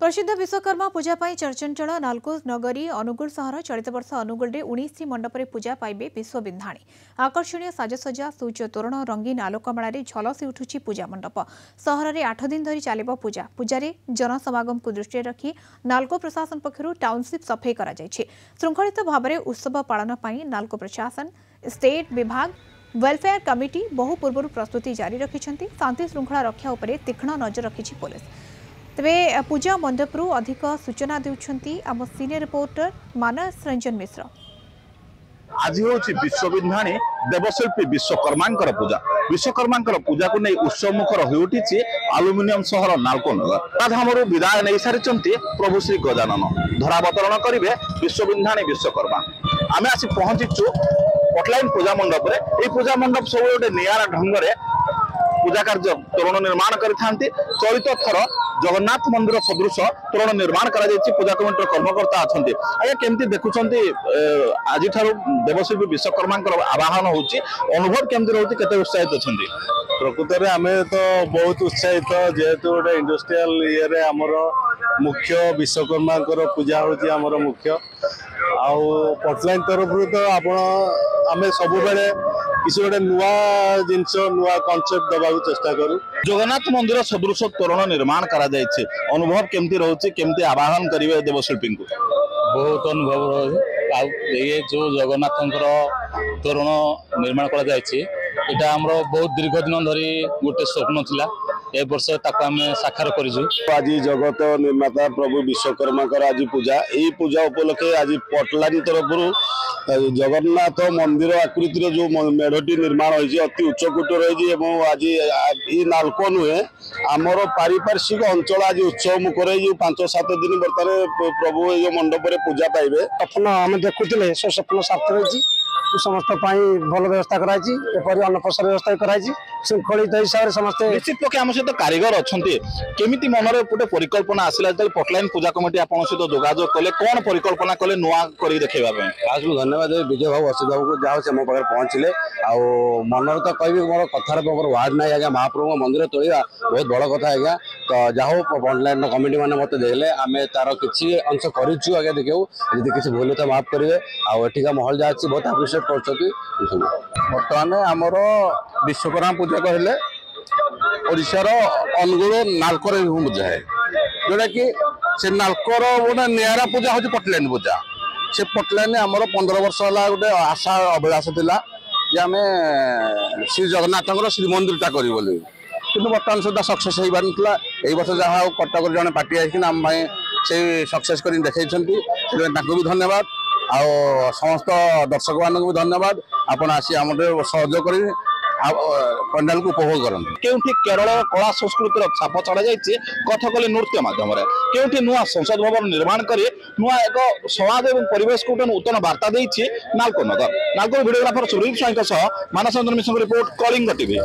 प्रसिद्ध विश्वकर्मा पूजा पाई चर्चंचल नालको नगरी अनुगुल सहर चलित वर्ष अनुगुल 19 मंडपरे पूजा पाइबे विश्वविंधाणी। आकर्षणीय साजसज्जा सूर्य तोरण रंगीन आलोकमाल झलसी उठुची पूजा मंडप। सहर में 8 दिन धरी चलिब पूजा। पूजारे जनसमागम को दृष्टि रखी नालको प्रशासन पक्षरु टाउनशिप सफाई करा जायछि। श्रृंखलित भाव में उत्सव पालन पाई नालको प्रशासन स्टेट विभाग वेलफेयर कमिटी बहु पूर्व प्रस्तुति जारी रखिछन्ति। शांति श्रृंखला रक्षा उपरे तीक्ष्ण नजर रखिछि पुलिस। तेबे पूजा मंडपरू अधिक सूचना देउछन्ति आम सीनियर रिपोर्टर मानस रंजन मिश्र। आज हूँ विश्वविंधाणी देवशिल्पी विश्वकर्मा पूजा। विश्वकर्मा पूजा को नहीं उत्सवमुखर हो उठी आलुमिनियम सहर नालको नगर। धाम विदाय नहीं सारी प्रभु श्री गजानन धरावतरण करेंगे विश्वविंधाणी विश्वकर्मा। आम आसी पहुंचीचु पटलाइन पूजा मंडप रे। ये पूजा मंडप सब गोटे निरा ढंग से पूजा कार्य तोरण निर्माण करते। चलित थर जगन्नाथ मंदिर सदृश तोरण निर्माण करा पूजा कमिटी कर्मकर्ता अच्छा आज्ञा केमती देखुं आज देवशिल्पी विश्वकर्मा आवाहन होची अनुभव केमती रोचे केते उत्साहित अच्छा प्रकृत में आम तो बहुत उत्साहित जेहेतु गोटे इंडस्ट्रियल ये आमर मुख्य विश्वकर्मा पूजा होची आमर मुख्य आउ पटलाइन तरफ तो आम सब किसी गोटे नुआ जिनस नुआ कॉन्सेप्ट दबा चेष्टा करूँ। जगन्नाथ मंदिर सदृश तोरण निर्माण करा अनुभव केमती रोचे केमती आवाहन करेंगे देवशिल्पी को? बहुत अनुभव रही ये जो जगन्नाथ तोरण निर्माण करा एटा हमरो बहुत दीर्घ दिन धरी गोटे स्वप्न थिला। ए वर्ष ताको हम साकार करिजु। आज जगत निर्माता प्रभु विश्वकर्मा आज पूजा यही पूजा उपलक्षे आज पटलाइन तरफ जगन्नाथ मंदिर आकृतिर जो मेढ़टी निर्माण होती अति उच्चकोट रही आज ये नालको नुहे आमर पारिपार्श्विक अंचल आज उत्सव मुखर 5-7 दिन बर्तमान प्रभु ये मंडप में पूजा पाइबे। स्वप्न आम देखुले से स्वप्न सार्थ रही समस्त भल व्यवस्था कराई अन्नप्रसाद व्यवस्था कराई श्रृंखलित हिसाब से समस्ते निश्चित पक्षे आम सहित कारीगर अच्छा केमी मन गोटे परिकल्पना आसला पटलाइन पूजा कमिटी आप सहित जोगाजोग कले कौन परिकल्पना कले नुआ कर देखा आज मैं धन्यवाद देवी विजय बाबू असित बाबू को जहाँ से मो पाखे पहुँचले मन तो कह मोर कथार मोर वार्ड ना आज्ञा महाप्रभु मंदिर तोड़ा बहुत बड़ कथा आज्ञा तो जहाँ पटलाइन कमिटी मैंने मत देले आम तार किसी अंश करूँ आज्ञा देखू यदि किसी भूल तो माफ करेंगे आठिका महल जहाँ अच्छी बहुत आप्रिशिएट बर्तमान आमर विश्वकर्मा पूजा कहले ओडिशार अनुगुल नालकोर पूजा है जोटा कि से नालकोर गोटे निरा पूजा हूँ पटलाइन पूजा। से पटलाइन आमर 15 वर्ष है गोटे आशा अभिलाष था आम श्री जगन्नाथ श्रीमंदिरटा कर बर्तमान सुधा सक्सेस हो पार ना। यही वर्ष जहाँ कटक जड़े पार्टी आम से सक्सेस कर देखते भी धन्यवाद आउ समस्त दर्शक मान भी धन्यवाद आपण आसी आम सहयोग कर पंडाल को उपभोग करते। केउठी केरल कला संस्कृतिर छाप चढ़ा जाइए कथकली नृत्य माध्यम केउठी नुआ संसद भवन निर्माण कर नुआ एक समाज और परिवेश को नूतन वार्ता देछि नालको नगर। नालको भिडियोग्राफर सुरजीत स्वाई मानस रंजन मिश्र रिपोर्ट कलिंग टीवी।